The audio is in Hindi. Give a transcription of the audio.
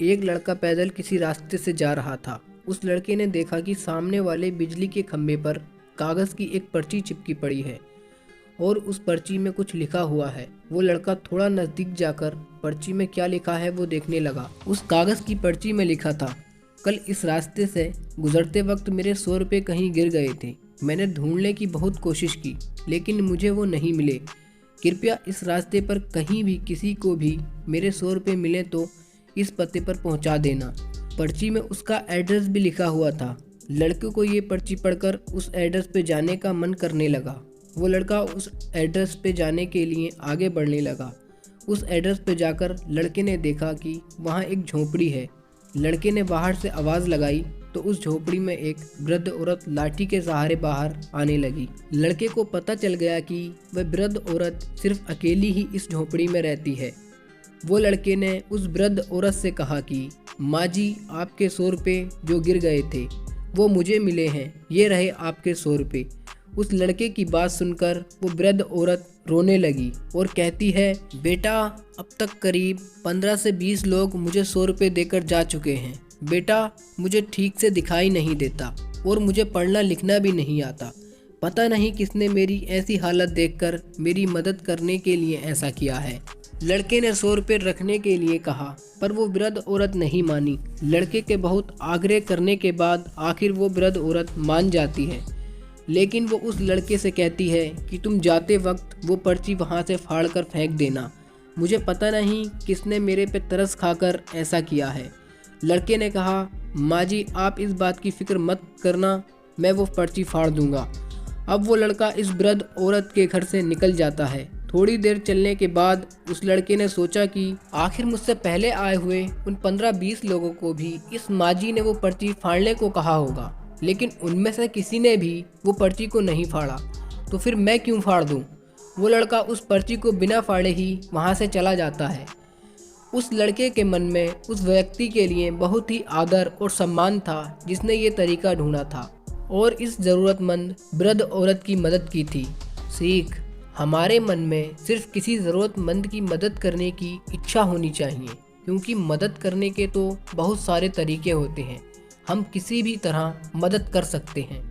एक लड़का पैदल किसी रास्ते से जा रहा था। उस लड़के ने देखा कि सामने वाले बिजली के खंभे पर कागज़ की एक पर्ची चिपकी पड़ी है और उस पर्ची में कुछ लिखा हुआ है। वो लड़का थोड़ा नज़दीक जाकर पर्ची में क्या लिखा है वो देखने लगा। उस कागज़ की पर्ची में लिखा था, कल इस रास्ते से गुजरते वक्त मेरे 100 रुपये कहीं गिर गए थे। मैंने ढूंढने की बहुत कोशिश की लेकिन मुझे वो नहीं मिले। कृपया इस रास्ते पर कहीं भी किसी को भी मेरे 100 रुपये मिले तो इस पते पर पहुंचा देना। पर्ची में उसका एड्रेस भी लिखा हुआ था। लड़के को ये पर्ची पढ़कर उस एड्रेस पे जाने का मन करने लगा। वो लड़का उस एड्रेस पे जाने के लिए आगे बढ़ने लगा। उस एड्रेस पे जाकर लड़के ने देखा कि वहाँ एक झोपड़ी है। लड़के ने बाहर से आवाज़ लगाई तो उस झोपड़ी में एक वृद्ध औरत लाठी के सहारे बाहर आने लगी। लड़के को पता चल गया कि वह वृद्ध औरत सिर्फ अकेली ही इस झोपड़ी में रहती है। वो लड़के ने उस वृद्ध औरत से कहा कि माँ जी, आपके 100 रुपये जो गिर गए थे वो मुझे मिले हैं, ये रहे आपके 100 रुपये। उस लड़के की बात सुनकर वो वृद्ध औरत रोने लगी और कहती है, बेटा, अब तक करीब 15 से 20 लोग मुझे 100 रुपये देकर जा चुके हैं। बेटा, मुझे ठीक से दिखाई नहीं देता और मुझे पढ़ना लिखना भी नहीं आता। पता नहीं किसने मेरी ऐसी हालत देखकर मेरी मदद करने के लिए ऐसा किया है। लड़के ने 100 रुपये रखने के लिए कहा पर वो वृद्ध औरत नहीं मानी। लड़के के बहुत आग्रह करने के बाद आखिर वो वृद्ध औरत मान जाती है, लेकिन वो उस लड़के से कहती है कि तुम जाते वक्त वो पर्ची वहाँ से फाड़ कर फेंक देना। मुझे पता नहीं किसने मेरे पे तरस खाकर ऐसा किया है। लड़के ने कहा, माँ जी, आप इस बात की फिक्र मत करना, मैं वो पर्ची फाड़ दूंगा। अब वो लड़का इस वृद्ध औरत के घर से निकल जाता है। थोड़ी देर चलने के बाद उस लड़के ने सोचा कि आखिर मुझसे पहले आए हुए उन 15-20 लोगों को भी इस माँ जी ने वो पर्ची फाड़ने को कहा होगा, लेकिन उनमें से किसी ने भी वो पर्ची को नहीं फाड़ा, तो फिर मैं क्यों फाड़ दूं? वो लड़का उस पर्ची को बिना फाड़े ही वहाँ से चला जाता है। उस लड़के के मन में उस व्यक्ति के लिए बहुत ही आदर और सम्मान था जिसने ये तरीका ढूंढा था और इस ज़रूरतमंद वृद्ध औरत की मदद की थी। सीख, हमारे मन में सिर्फ किसी ज़रूरतमंद की मदद करने की इच्छा होनी चाहिए, क्योंकि मदद करने के तो बहुत सारे तरीके होते हैं। हम किसी भी तरह मदद कर सकते हैं।